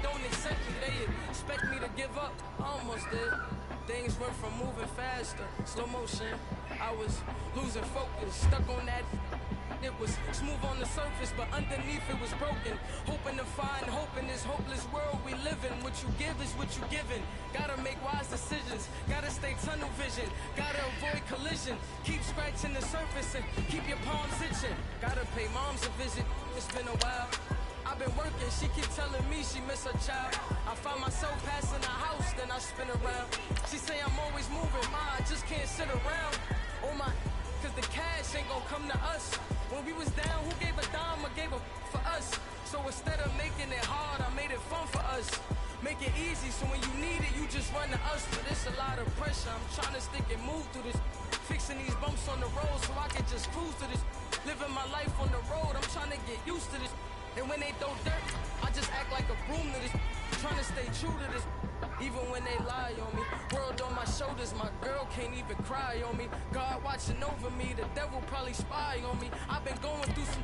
don't accept me, they expect me to give up. I almost did. Things went from moving faster, slow motion. I was losing focus, stuck on that. It was smooth on the surface, but underneath it was broken. Hoping to find hope in this hopeless world we live in. What you give is what you given. Gotta make wise decisions. Gotta stay tunnel vision. Gotta avoid collision. Keep scratching the surface and keep your palms itching. Gotta pay moms a visit. It's been a while. I've been working, she keep telling me she miss her child. I find myself passing the house, then I spin around. She say I'm always moving, I just can't sit around. Oh my, cause the cash ain't gon' come to us. When we was down, who gave a dime or gave a for us? So instead of making it hard, I made it fun for us. Make it easy, so when you need it, you just run to us. But it's a lot of pressure, I'm trying to stick and move through this. Fixing these bumps on the road so I can just cruise to this. Living my life on the road, I'm trying to get used to this. And when they throw dirt, I just act like a broom to this. Trying to stay true to this. Even when they lie on me. World on my shoulders, my girl can't even cry on me. God watching over me, the devil probably spy on me. I've been going through some.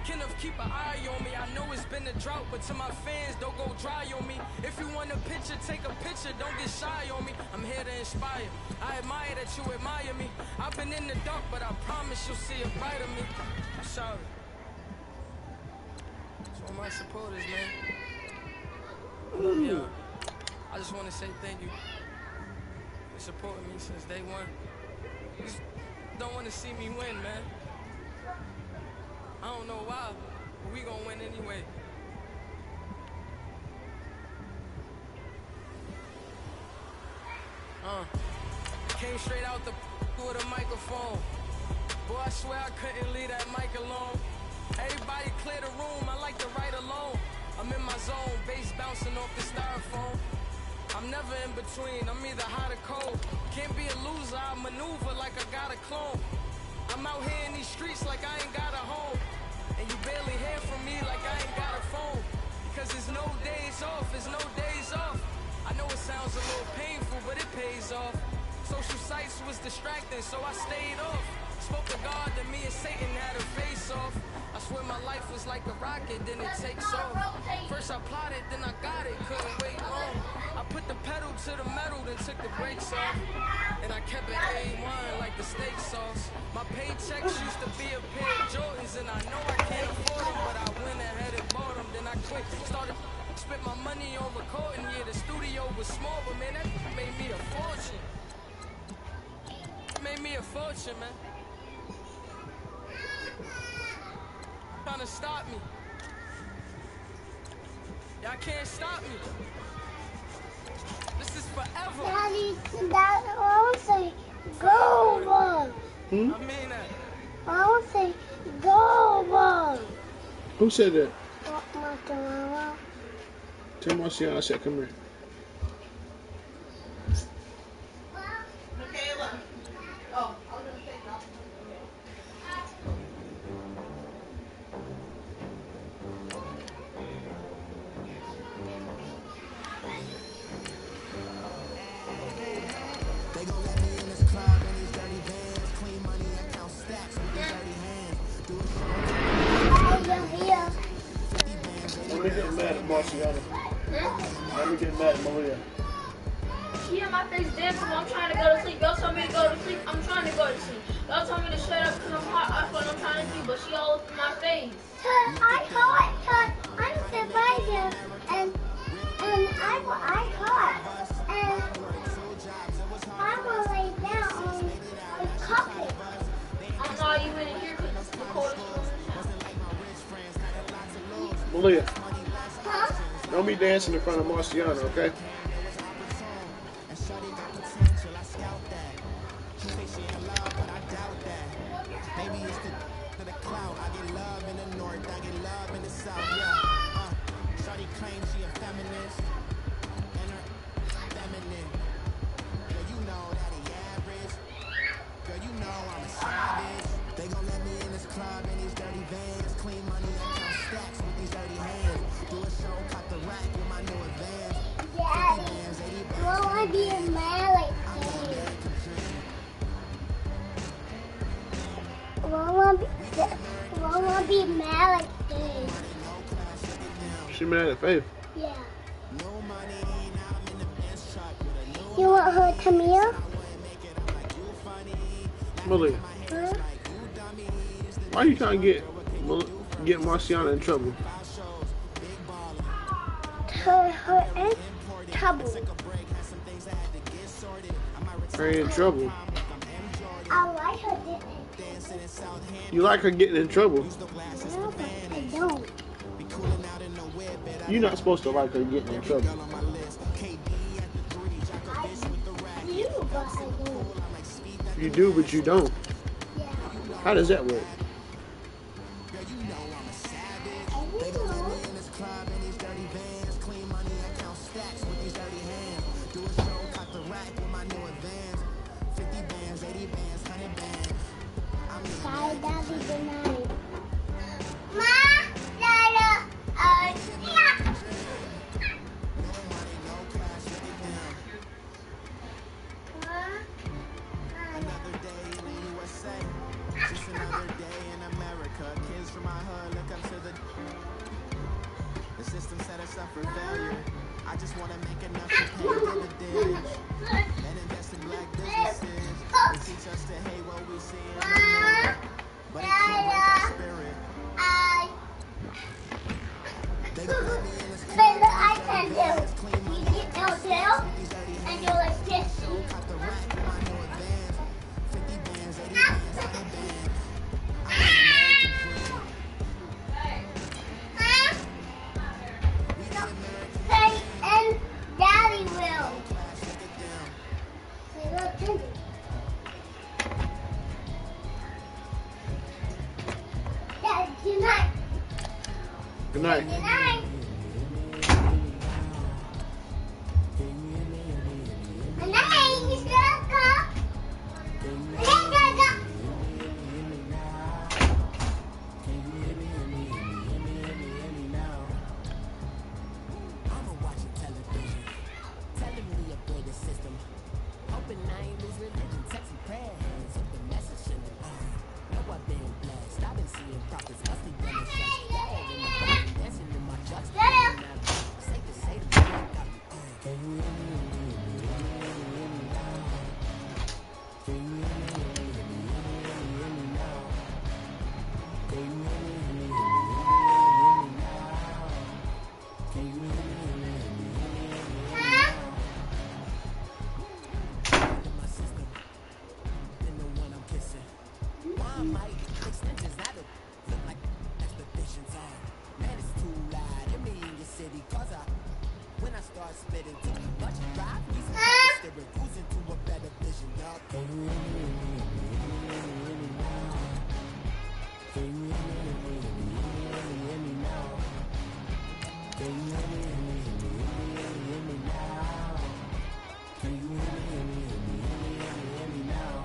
Kenneth, keep an eye on me. I know it's been a drought, but to my fans, don't go dry on me. If you want a picture, take a picture, don't get shy on me. I'm here to inspire. I admire that you admire me. I've been in the dark, but I promise you'll see a brighter me. I'm sorry. So my supporters, man. I love y'all. I just want to say thank you for supporting me since day one. You just don't want to see me win, man. I don't know why, but we gonna win anyway. Came straight out the with a microphone. Boy, I swear I couldn't leave that mic alone. Everybody clear the room, I like to write alone. I'm in my zone, bass bouncing off the styrofoam. I'm never in between, I'm either hot or cold. Can't be a loser, I maneuver like I got a clone. I'm out here in these streets like I ain't got a home. And you barely hear from me like I ain't got a phone. Because there's no days off, there's no days off. I know it sounds a little painful, but it pays off. Social sites was distracting, so I stayed off. Spoke to God, then me and Satan had a face off. I swear my life was like a rocket, then it takes off. First I plotted, then I got it, couldn't wait long. I put the pedal to the metal, then took the brakes off. And I kept it A1 like the steak sauce. My paychecks used to be a pair of Jordans, and I know I can't afford them, but I went ahead and bought them. Then I quit, started spent my money on recording. Yeah, the studio was small, but man, that made me a fortune. Made me a fortune, man. Trying to stop me. Y'all can't stop me. This is forever. Daddy, that I would say go ball. I mean that. I would say go ball. Who said that? Mama. Tell Marciana, said, come here. Michaela. Oh, I was gonna say no. They gon' let me in this club in these dirty vans, clean money and count stacks with these dirty hands. Do a Let me get mad at Marciana. Let me get mad at Malia. She had my face dancing while I'm trying to go to sleep. Y'all told me to go to sleep. I'm trying to go to sleep. Y'all told me to shut up because I'm hot. That's what I'm trying to do. But she all up in my face. I caught. I'm surviving, and I caught, and I will lay down on the carpet. I'm not even in here because it's the coldest room in town. Malia, Huh? don't be dancing in front of Marciana, okay? Maybe it's the clout. I get love in the north, I get love in the south, yeah. Shawty claims she a feminist, and her feminine. Girl, you know that he average. Girl, you know I'm a savage. They gon' let me in this club in these dirty vans, clean money and count stacks with these dirty hands. Do a show, cut the rack with my new advance. Daddy, will I be a Malik? Will I be Malik? She mad at Faith. Yeah. You want her Tamia? Malia, Huh? why you trying to get Marciana in trouble? Her in trouble. Her in trouble. I like her didn't. You like her getting in trouble? No, but I don't. You're not supposed to like her getting in trouble. I do, but I don't. You do, but you don't. Yeah. How does that work? I don't know. Sorry, Daddy, good night. Ma, Dada, yeah. Another day in the USA, just another day in America. Kids from my hood look up to the system set us up for failure. I just want to make enough to pay dividends and invest in black businesses. They teach us to hate what we see in the mirror, but it can't break our spirit. They put me in this Baby, I can do. You get no deal, and you're like this. cut the rack with my new advance. 50 bands, 80 bands, 100 bands. I'm an American dream. Say, and Daddy will. Say, look, Daddy. Daddy, good night. Good night. Good night. Good night, Miss Gaga. Miss Gaga. I'ma watch television, telling me a better system. Hoping I ain't lose religion, texting prayers of the message in the know I've been blessed. I've been seeing prophets, must be done dancing in my trucks. Safe to say the man got me. Can you hear me? Can you hear me? Can you hear me? Can you hear me? My system, then the one I'm kissing. Why might extensions not look like expectations are? Man, it's too loud in me in your city, cause when I start spitting too much drive, we some steering, cruising to a better vision, dog. Can you hear me? Can you hear me now? Can you hear me now? Can you hear me now?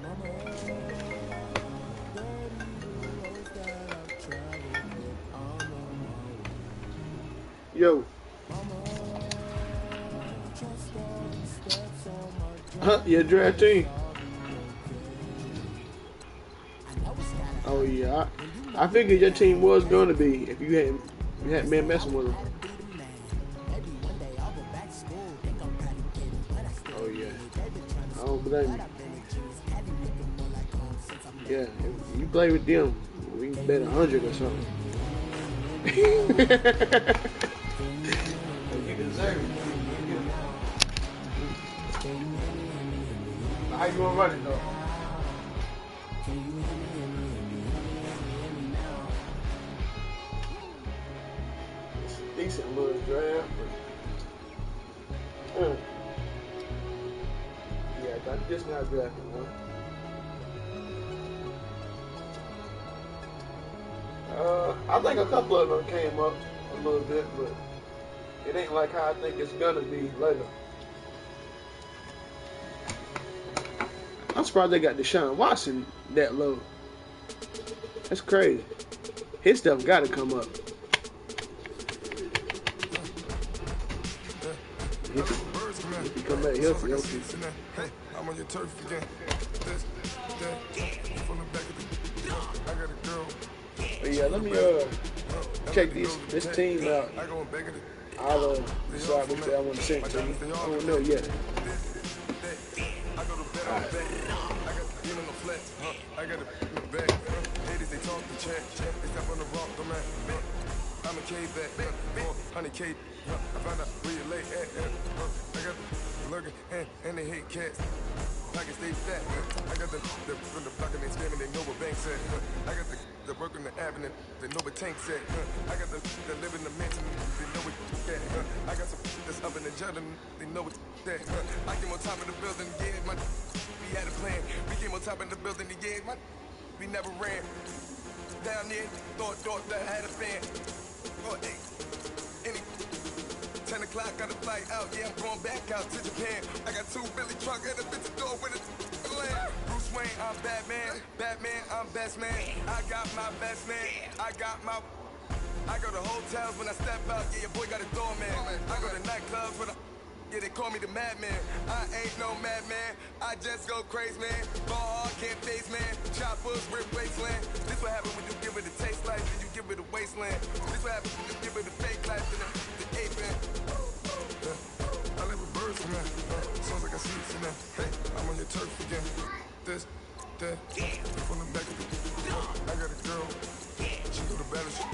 Mama, daddy knows that I've traveled, but I'm on my way. Yo. Trust all the steps on my Huh? Your draft team? I know it's gotta Oh yeah. I figured your team was gonna be if you hadn't been messing with them. be the man. Maybe one day I'll go back to school, think I'm proud to get it, but I still Oh yeah. they've been trying to I don't blame you. I've been a genius, heavy looking more like home since I'm Yeah, if you play with them, we can bet 100 or something. You deserve it. How you gonna run it though? It's a decent little draft, but yeah, that's just not drafting, huh? I think a couple of them came up a little bit, but it ain't like how I think it's gonna be later. I'm surprised they got Deshaun Watson that low. That's crazy. His stuff gotta come up. If he come back healthy, okay. I'm on your turf again. This, that, from the back of the I got a girl. But yeah, let me check this team out. I'll decide which day I want to send to you. I don't know yet. I got a back. Ladies, they talk to chat. They step on the rock, the man. I'm a K back. 100K. I found out where you lay at. I got the lurking and they hate cats. I can stay fat. I got the from the block and they screaming, they know what banks at. I got the work on the avenue, they know what tanks at. I got the live in the mansion, they know what that. I got some that's up in the jungle, they know what that. I came on top of the building, yeah, we had a plan. We came on top of the building, yeah, we never ran. Down there, thought that I had a fan. Oh, hey, 10 o'clock, got a flight out, yeah, I'm going back out to Japan. I got 2 Billy truck and a bitch door with a land. Bruce Wayne, I'm Batman, I'm best man. I got my best man, I go to hotels when I step out, yeah, your boy got a doorman. I go to nightclubs with a, yeah, they call me the madman. I ain't no madman, I just go crazy, man. Ball hard, can't face, man. Choppers, rip wasteland. This what happen when you give it a taste life, then you give it a wasteland. This what happen when you give it a fake life, then the ape man. I live with birds from that. Sounds like I see it from that. Hey, I'm on your turf again. This, that, from the back of the I got a girl, she go to battle shit.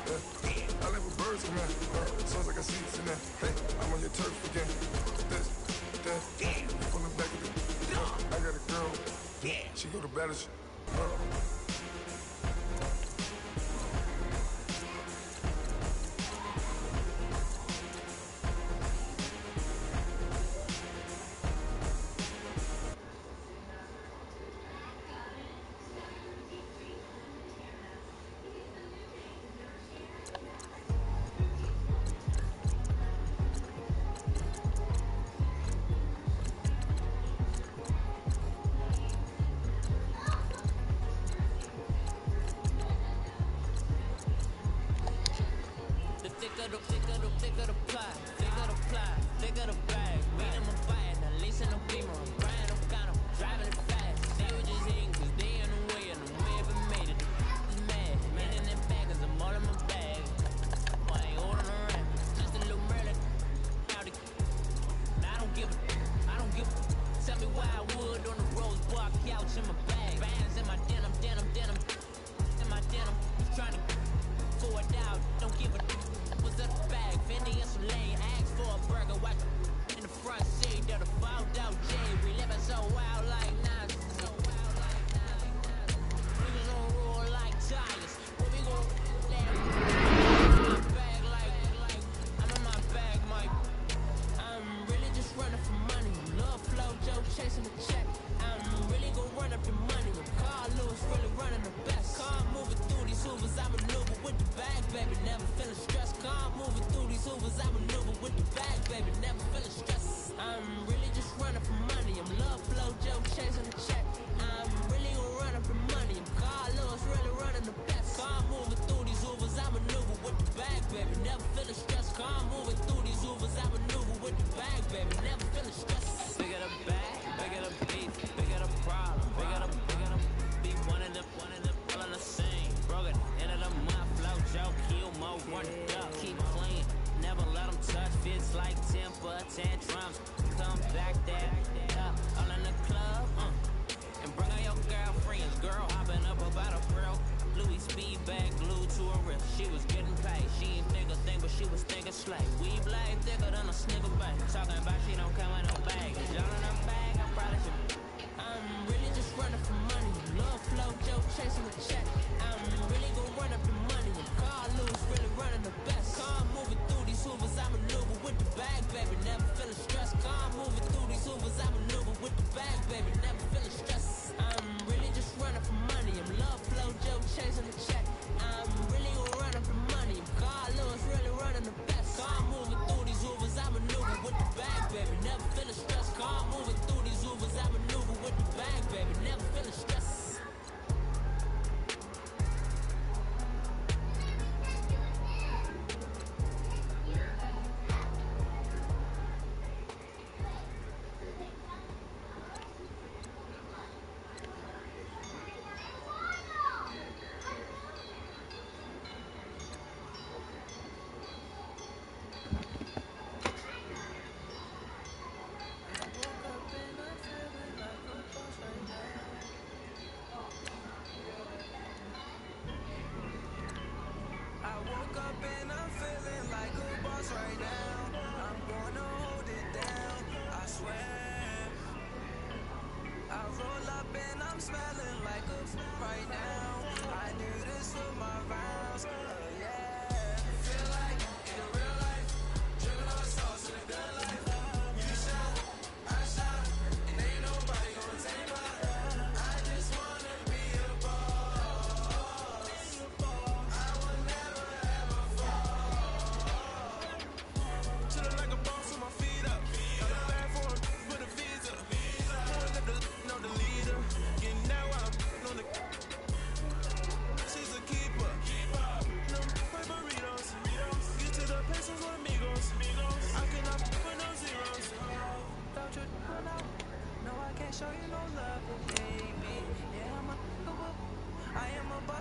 I live with birds from that. Sounds like I see it from that. Hey, I'm on your turf again. This, that, from the back of the I got a girl, she go to battle shit.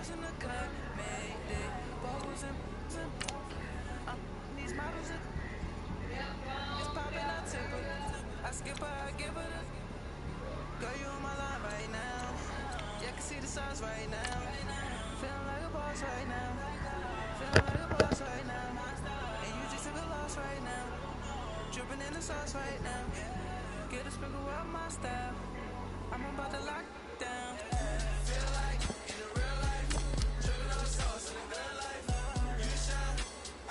stars in the cut, made it. Bubbles and these models are it's popping up temper. I skip her, I give her the girl, you on my line right now. Yeah, I can see the stars right now. Feeling like a boss right now. Feeling like a boss right now. And you just took a loss right now. Dripping in the sauce right now. Get a sprinkle up my style. I'm about to lock down. Feel like in the real life, dripping on the sauce in the good life. You shine,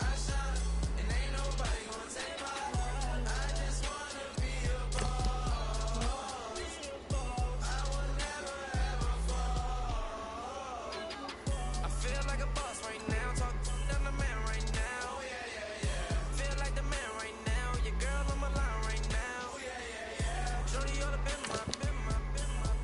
I shine, and ain't nobody gonna take my heart. I just wanna be a boss. I will never ever fall. I feel like a boss right now. Talk to the man right now. Feel like the man right now. Your girl on my line right now. Shorty all up in my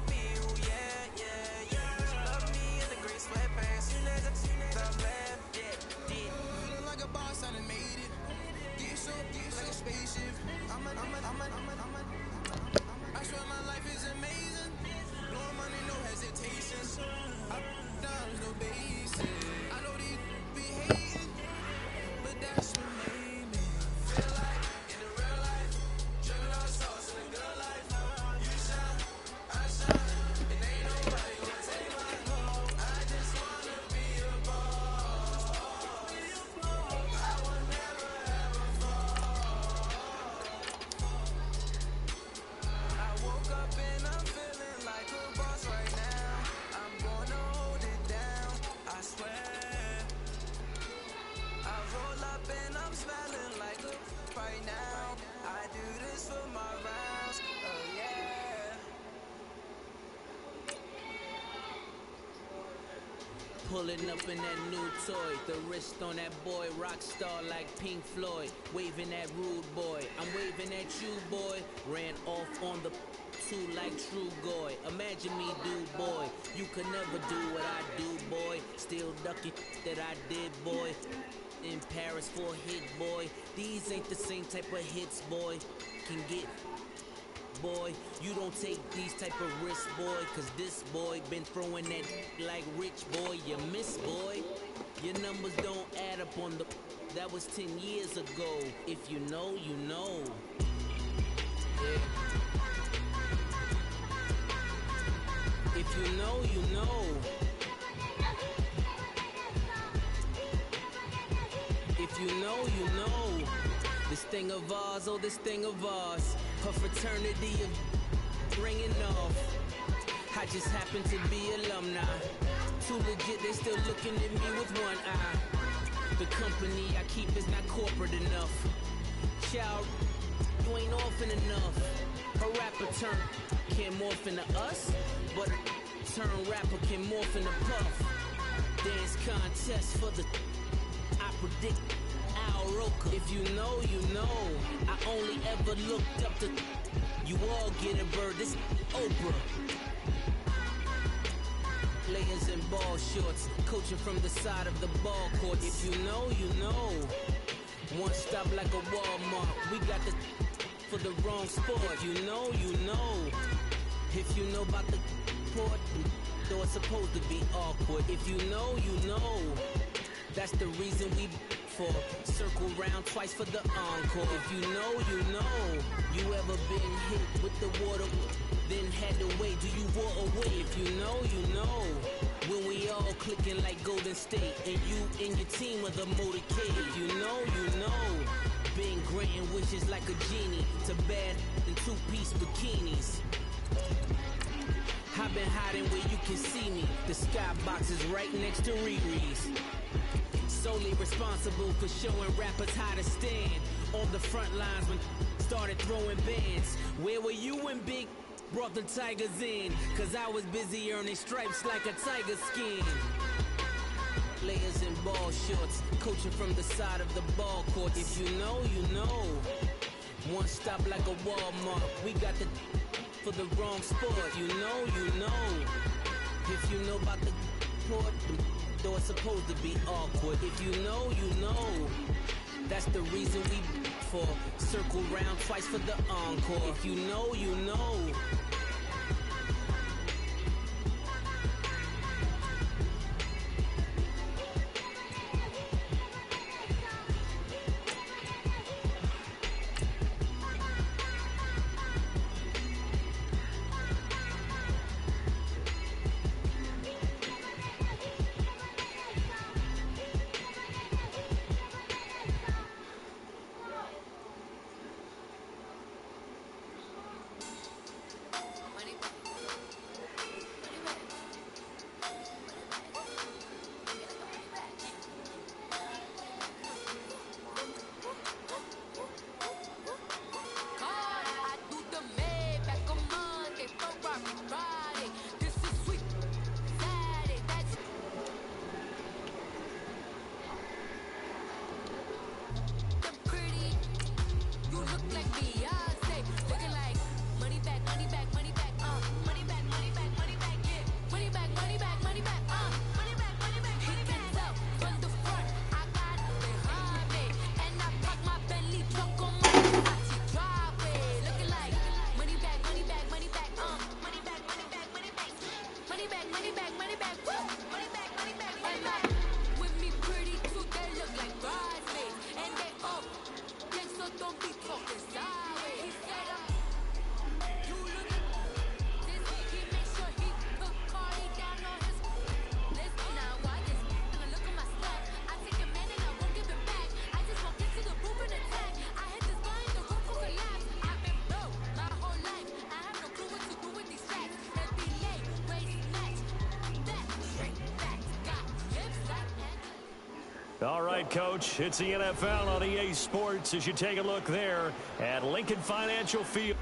feel, yeah. She love me in the gray sweatpants. Soon as I left, yeah. Feeling like a boss, I done made it. Get so deep like a spaceship. I swear my life is amazing. Blowing money, no hesitations. Up, down, no basic. I know these be hating, but that's what made me. Feel like in the real life, dripping on the sauce in the good life. You shine, I shine, and ain't nobody gonna take my heart. I just wanna be a boss. I will never ever fall. I woke up and I'm feeling like a boss right now. I'm gonna hold it down, I swear. I roll up and I'm smelling like a right now. I do this for my rounds, oh yeah. Pulling up in that new toy, the wrist on that boy, rock star like Pink Floyd, waving at rude boy, I'm waving at you boy, ran off on the two like True Goy, imagine me do boy, you could never do what I do boy, still ducking that I did boy, in Paris for a hit boy, these ain't the same type of hits boy, can get boy, you don't take these type of risks, boy, cause this boy been throwing that like rich boy, you miss, boy. Your numbers don't add up on the, that was 10 years ago. If you know, you know. Yeah. If you know, you know. If you know, you know. This thing of ours, oh, this thing of ours. Her fraternity of ringing off. I just happen to be alumni. Too legit, they still looking at me with one eye. The company I keep is not corporate enough. Child, you ain't orphan enough. A rapper turn can't morph into us, but a turn rapper can morph into Puff. Dance contest for the, I predict Al Roker. If you know, you know. I only ever looked up to, you all get a bird, this Oprah. Players in ball shorts, coaching from the side of the ball court. If you know, you know. One stop like a Walmart, we got the for the wrong sport. You know, you know. If you know about the port, though it's supposed to be awkward. If you know, you know. That's the reason we for circle round twice for the encore. If you know, you know. You ever been hit with the water, then had to wait? Do you walk away? If you know, you know. When we all clicking like Golden State, and you and your team are the motorcade. If you know, you know. Been granting wishes like a genie to bad in two-piece bikinis. I've been hiding where you can see me. The skybox is right next to Riri's. Solely responsible for showing rappers how to stand on the front lines when started throwing bands. Where were you when Big brought the Tigers in? Cause I was busy earning stripes like a tiger skin. Players in ball shorts, coaching from the side of the ball court. If you know, you know. One stop like a Walmart, we got the for the wrong sport. If you know, you know. If you know about the port, though it's supposed to be awkward. If you know, you know. That's the reason we for circle round twice for the encore. If you know, you know. All right, Coach, it's the NFL on EA Sports as you take a look there at Lincoln Financial Field.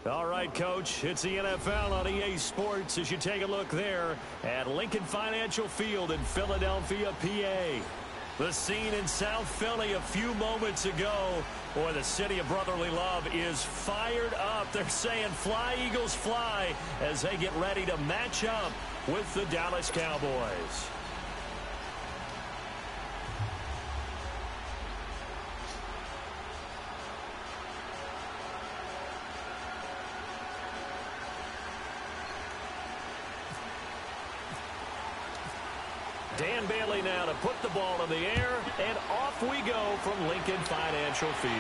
All right, Coach, it's the NFL on EA Sports as you take a look there at Lincoln Financial Field in Philadelphia, PA. The scene in South Philly a few moments ago. Boy, the city of brotherly love is fired up. They're saying fly, Eagles, fly as they get ready to match up with the Dallas Cowboys. Dan Bailey now to put the ball in the air, and off we go from Lincoln Financial Field.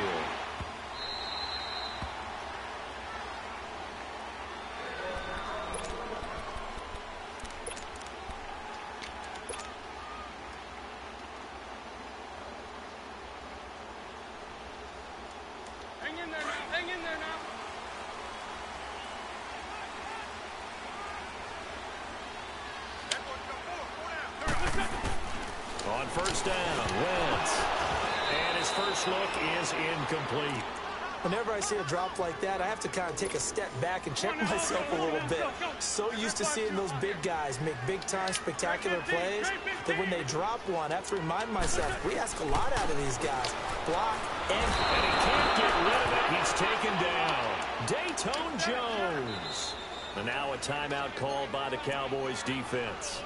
Hang in there now. Hang in there now. On first down, Wentz. And his first look is incomplete. Whenever I see a drop like that, I have to kind of take a step back and check myself a little bit. So used to seeing those big guys make big-time spectacular plays that when they drop one, I have to remind myself, we ask a lot out of these guys. Block and he can't get rid of it. He's taken down. Dayton Jones. And now a timeout called by the Cowboys defense.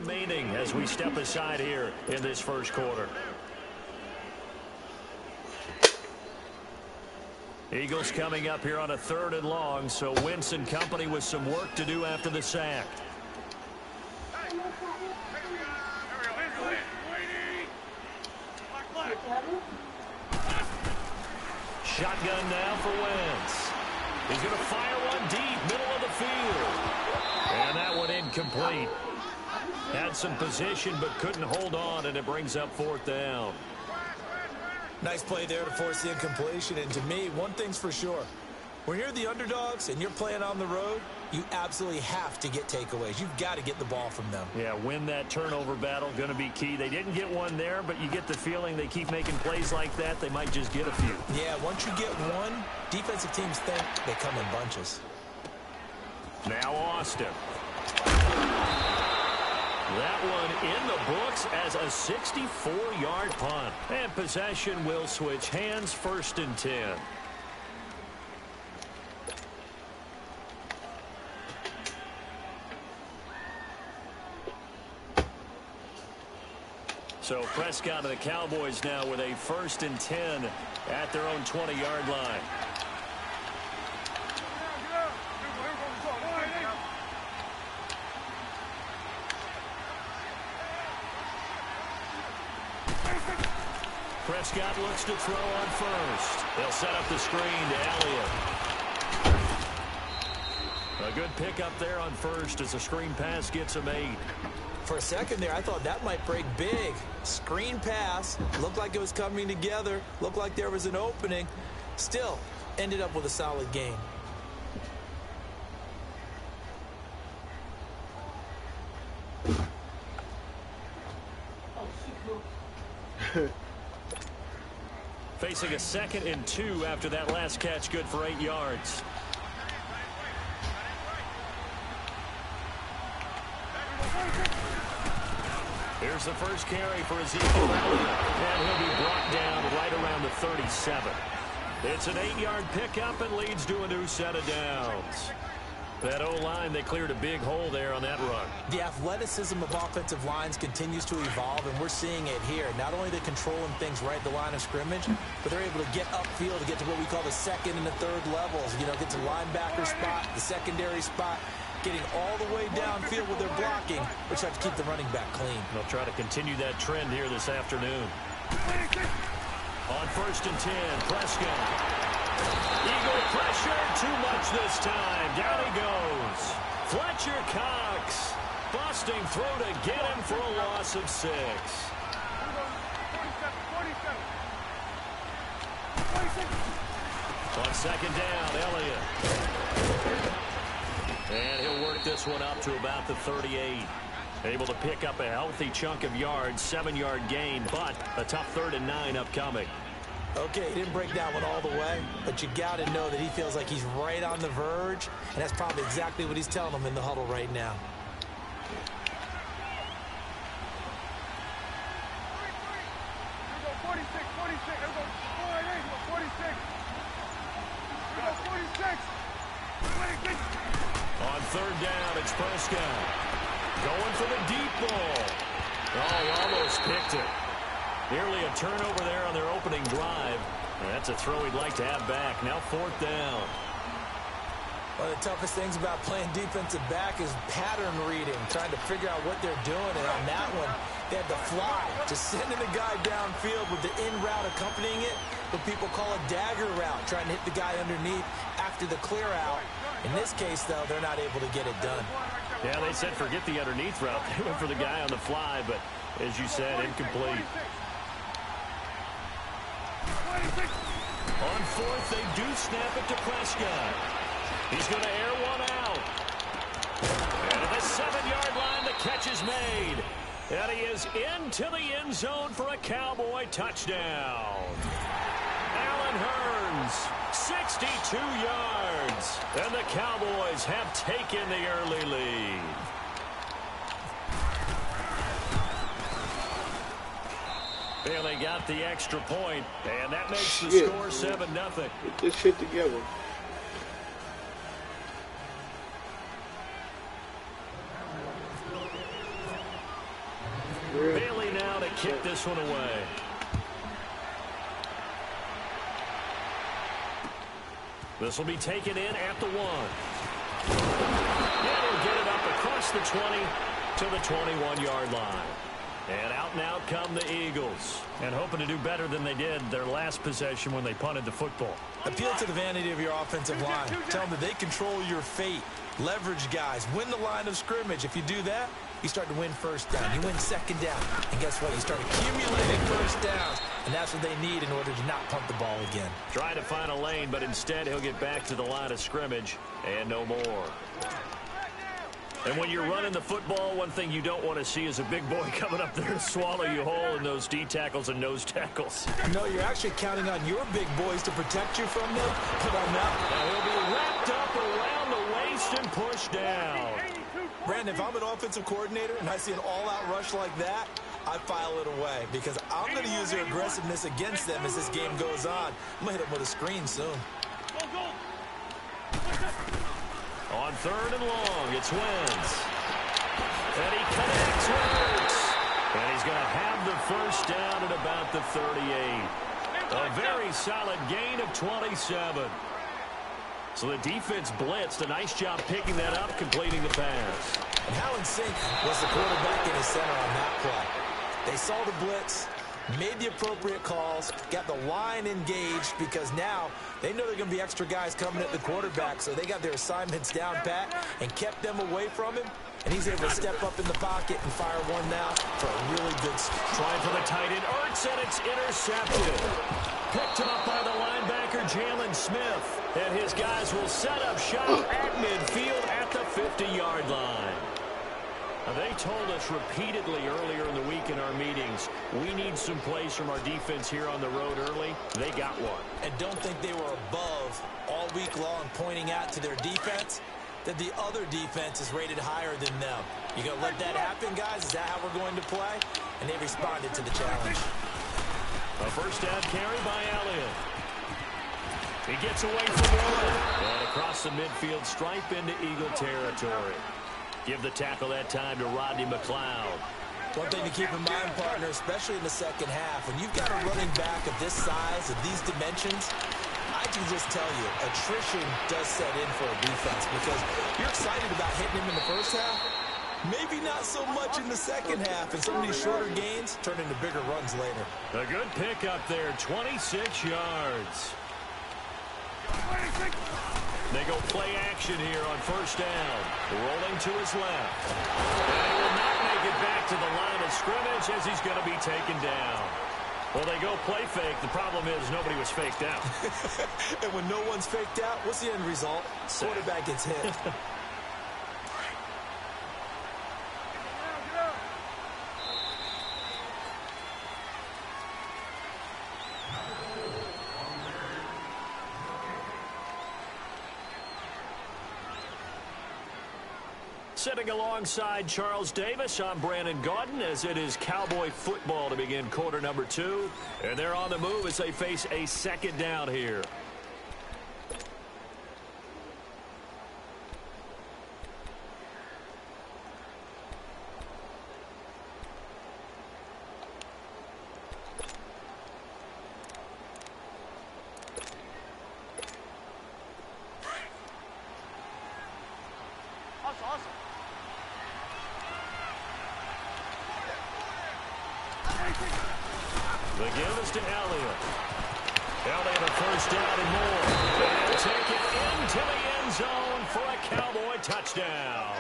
remaining as we step aside here in this first quarter. Eagles coming up here on a 3rd and long, so Wentz and company with some work to do after the sack. Shotgun now for Wentz. He's going to fire one deep, middle of the field. And that one incomplete. Had some position but couldn't hold on, and it brings up 4th down. Nice play there to force the incompletion. And to me, one thing's for sure. When you're the underdogs and you're playing on the road, you absolutely have to get takeaways. You've got to get the ball from them. Yeah, win that turnover battle, going to be key. They didn't get one there, but you get the feeling they keep making plays like that, they might just get a few. Yeah, once you get one, defensive teams think they come in bunches. Now Austin. That one in the books as a 64-yard punt. And possession will switch hands, 1st and 10. So Prescott and the Cowboys now with a 1st and 10 at their own 20-yard line. Prescott looks to throw on 1st. They'll set up the screen to Elliott. A good pickup there on 1st as the screen pass gets him 8. For a second there, I thought that might break big. Screen pass. Looked like it was coming together. Looked like there was an opening. Still, ended up with a solid gain. Facing a 2nd and 2 after that last catch, good for 8 yards. Here's the first carry for Ezekiel Elliott, and he'll be brought down right around the 37. It's an 8-yard pickup and leads to a new set of downs. That O-line, they cleared a big hole there on that run. The athleticism of offensive lines continues to evolve, and we're seeing it here. Not only they're controlling things right at the line of scrimmage, but they're able to get upfield to get to what we call the 2nd and the 3rd levels. You know, get to linebacker spot, the secondary spot, getting all the way downfield with their blocking, which have to keep the running back clean. They'll try to continue that trend here this afternoon. On 1st and 10, Prescott. Eagle pressure, too much this time. Down he goes. Fletcher Cox busting through to get him for a loss of 6. On 2nd down, Elliott. And he'll work this one up to about the 38. Able to pick up a healthy chunk of yards, 7-yard gain, but a tough 3rd and 9 upcoming. Okay, he didn't break that one all the way, but you got to know that he feels like he's right on the verge, and that's probably exactly what he's telling them in the huddle right now. On 3rd down, it's Prescott. Going for the deep ball. Oh, almost picked it. Nearly a turnover there on their opening drive. That's a throw he'd like to have back. Now 4th down. One of the toughest things about playing defensive back is pattern reading, trying to figure out what they're doing. And on that one, they had the fly, just sending the guy downfield with the in route accompanying it, what people call a dagger route, trying to hit the guy underneath after the clear out. In this case, though, they're not able to get it done. Yeah, they said forget the underneath route. They went for the guy on the fly, but as you said, incomplete. On 4th, they do snap it to Prescott. He's going to air one out. And at the 7-yard line, the catch is made. And he is into the end zone for a Cowboy touchdown. Allen Hurns, 62 yards. And the Cowboys have taken the early lead. And they got the extra point, and that makes the score 7-0. Get this shit together. kick this one away. This will be taken in at the 1. And he'll get it up across the 20 to the 21-yard line. And out come the Eagles. And hoping to do better than they did their last possession when they punted the football. Appeal to the vanity of your offensive line. Tell them that they control your fate. Leverage guys. Win the line of scrimmage. If you do that, you start to win first down. You win second down. And guess what? You start accumulating first downs. And that's what they need in order to not punt the ball again. Trying to find a lane, but instead he'll get back to the line of scrimmage and no more. And when you're running the football, one thing you don't want to see is a big boy coming up there to swallow you whole in those D tackles and nose tackles. No, you're actually counting on your big boys to protect you from them, but I'm not. Now he'll be wrapped up around the waist and pushed down. Brandon, if I'm an offensive coordinator and I see an all-out rush like that, I file it away because I'm going to use their aggressiveness against them as this game goes on. I'm going to hit them with a screen soon. On 3rd and long, it's Wentz. And he connects Hurts. And he's going to have the first down at about the 38. A very solid gain of 27. So the defense blitzed. A nice job picking that up, completing the pass. And how in sync was the quarterback in his center on that play? They saw the blitz, made the appropriate calls, got the line engaged because now they know there are going to be extra guys coming at the quarterback, so they got their assignments down pat and kept them away from him, and he's able to step up in the pocket and fire one now for a really good try for the tight end, Ertz, and it's intercepted. Picked up by the linebacker, Jalen Smith, and his guys will set up shop at midfield at the 50-yard line. They told us repeatedly earlier in the week in our meetings, we need some plays from our defense here on the road early. They got one. And don't think they were above all week long pointing out to their defense that the other defense is rated higher than them. You going to let that happen, guys? Is that how we're going to play? And they responded to the challenge. A first down carry by Elliott. He gets away from one. And across the midfield stripe into Eagle territory. Give the tackle that time to Rodney McLeod. One thing to keep in mind, partner, especially in the second half, when you've got a running back of this size, of these dimensions, I can just tell you, attrition does set in for a defense because you're excited about hitting him in the first half. Maybe not so much in the second half, and some of these shorter gains turn into bigger runs later. A good pickup there, 26 yards. They go play action here on first down. Rolling to his left. And he will not make it back to the line of scrimmage as he's going to be taken down. Well, they go play fake. The problem is nobody was faked out. And when no one's faked out, what's the end result? Quarterback gets hit. Sitting alongside Charles Davis, I'm Brandon Gaudin as it is Cowboy football to begin quarter number 2. And they're on the move as they face a second down here. The give is to Elliott. Elliott a first down and more. And take it into the end zone for a Cowboy touchdown.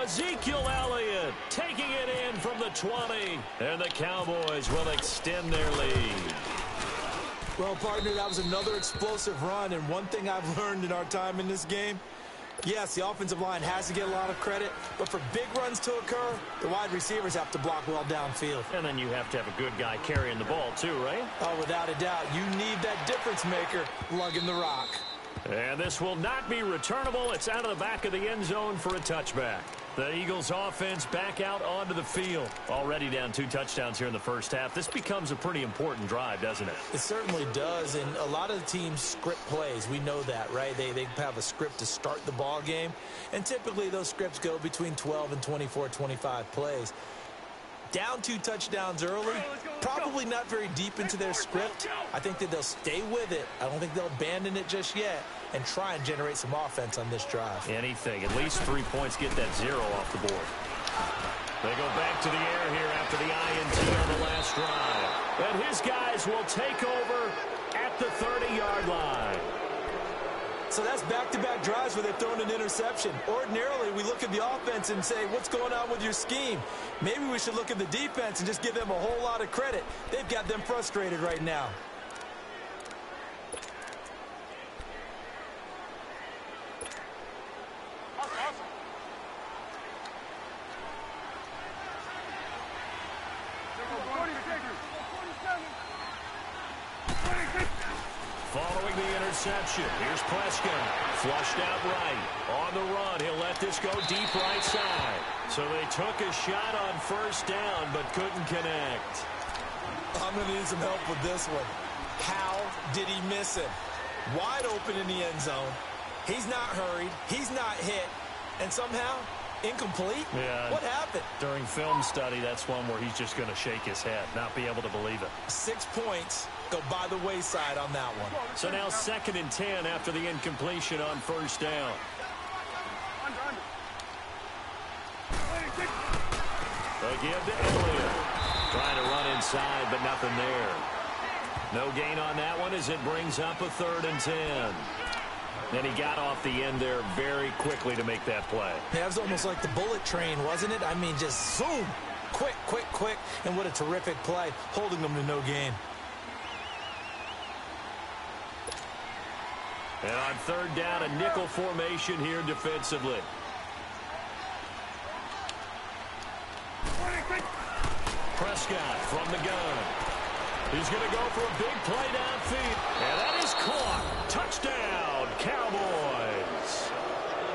Ezekiel Elliott taking it in from the 20. And the Cowboys will extend their lead. Well, partner, that was another explosive run. And one thing I've learned in our time in this game, yes, the offensive line has to get a lot of credit, but for big runs to occur, the wide receivers have to block well downfield. And then you have to have a good guy carrying the ball too, right? Oh, without a doubt. You need that difference maker lugging the rock. And this will not be returnable. It's out of the back of the end zone for a touchback. The Eagles offense back out onto the field. Already down 2 touchdowns here in the first half. This becomes a pretty important drive, doesn't it? It certainly does, and a lot of the teams script plays. We know that, right? They have a script to start the ball game, and typically those scripts go between 12 and 24, 25 plays. Down 2 touchdowns early, probably not very deep into their script. I think that they'll stay with it. I don't think they'll abandon it just yet and try and generate some offense on this drive. Anything. At least 3 points, get that 0 off the board. They go back to the air here after the INT on the last drive. And his guys will take over at the 30-yard line. So that's back-to-back drives where they've thrown an interception. Ordinarily, we look at the offense and say, what's going on with your scheme? Maybe we should look at the defense and just give them a whole lot of credit. They've got them frustrated right now. Following the interception, here's Prescott. Flushed out right. On the run, he'll let this go deep right side. So they took a shot on first down, but couldn't connect. I'm going to need some help with this one. How did he miss him? Wide open in the end zone. He's not hurried. He's not hit. And somehow, incomplete? Yeah. What happened? During film study, that's one where he's just going to shake his head, not be able to believe it. 6 points go by the wayside on that one. So now 2nd and 10 after the incompletion on first down. Again to Elliott. Trying to run inside, but nothing there. No gain on that one as it brings up a 3rd and 10. And he got off the end there very quickly to make that play. Yeah, it was almost like the bullet train, wasn't it? I mean, just zoom. Quick, quick, quick. And what a terrific play, holding them to no gain. And on 3rd down, a nickel formation here defensively. Prescott from the gun. He's going to go for a big play downfield. And that is caught. Touchdown, Cowboys.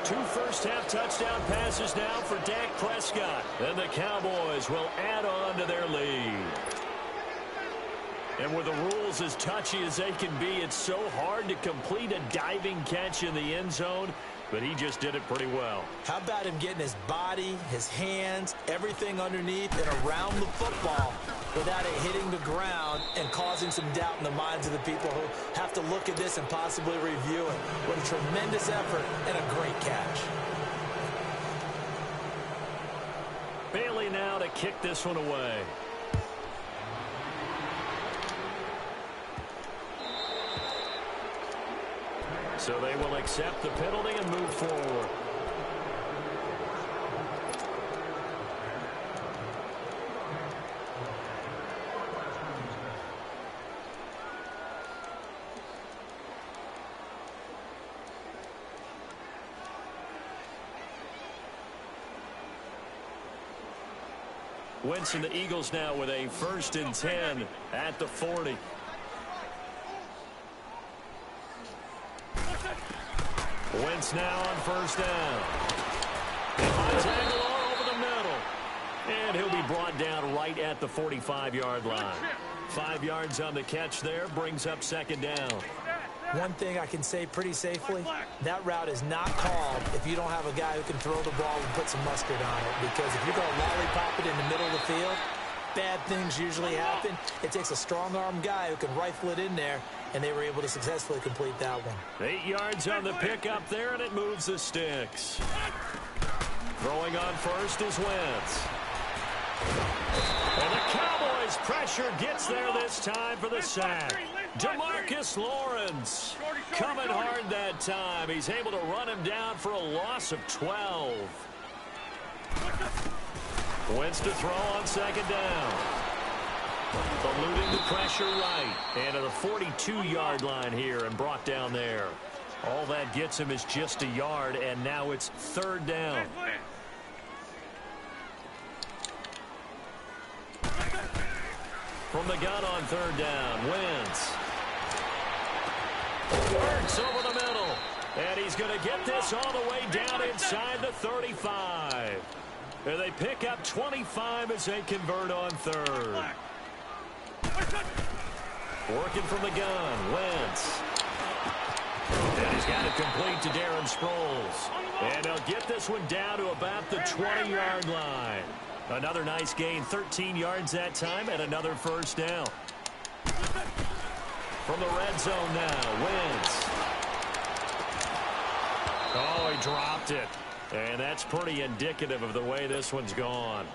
2 first-half touchdown passes now for Dak Prescott. And the Cowboys will add on to their lead. And with the rules as touchy as they can be, it's so hard to complete a diving catch in the end zone, but he just did it pretty well. How about him getting his body, his hands, everything underneath and around the football without it hitting the ground and causing some doubt in the minds of the people who have to look at this and possibly review it. What a tremendous effort and a great catch. Bailey now to kick this one away. So they will accept the penalty and move forward. Wentz and the Eagles now with a 1st and 10 at the 40. Wentz now on 1st down. He finds Aguilar over the middle. And he'll be brought down right at the 45-yard line. 5 yards on the catch there, brings up 2nd down. One thing I can say pretty safely, that route is not called if you don't have a guy who can throw the ball and put some mustard on it. Because if you're going to lollipop it in the middle of the field, bad things usually happen. It takes a strong-arm guy who can rifle it in there, and they were able to successfully complete that one. 8 yards on the pickup there, and it moves the sticks. Throwing on first is Wentz. And the Cowboys' pressure gets there this time for the sack. DeMarcus Lawrence coming hard that time. He's able to run him down for a loss of 12. Wentz to throw on 2nd down. Eluding the pressure right. And to the 42-yard line here and brought down there. All that gets him is just a yard, and now it's 3rd down. From the gun on 3rd down, Wentz. Works over the middle. And he's going to get this all the way down inside the 35. And they pick up 25 as they convert on 3rd. Working from the gun, Wentz. And he's got it complete to Darren Sproles. And he'll get this one down to about the 20-yard line. Another nice gain, 13 yards that time, and another first down. From the red zone now, Wentz. Oh, he dropped it. And that's pretty indicative of the way this one's gone.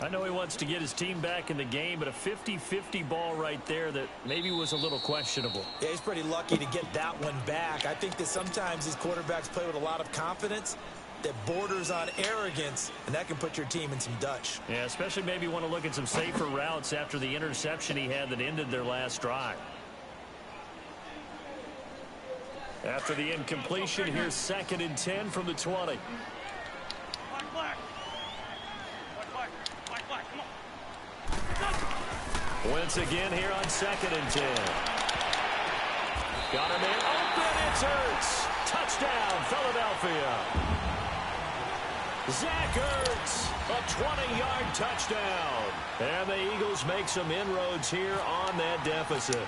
I know he wants to get his team back in the game, but a 50-50 ball right there that maybe was a little questionable. Yeah, he's pretty lucky to get that one back. I think that sometimes these quarterbacks play with a lot of confidence that borders on arrogance, and that can put your team in some Dutch. Yeah, especially maybe want to look at some safer routes after the interception he had that ended their last drive. After the incompletion, here's 2nd and 10 from the 20. Wentz again here on 2nd and 10. Got him in. Open. It's Ertz. Touchdown, Philadelphia. Zach Ertz, a 20-yard touchdown. And the Eagles make some inroads here on that deficit.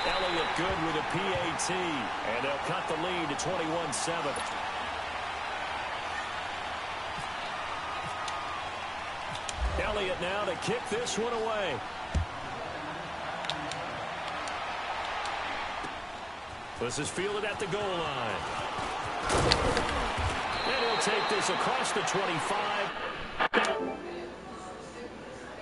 Elliott good with a PAT. And they'll cut the lead to 21-7. Elliott now to kick this one away. This is fielded at the goal line. And he'll take this across the 25.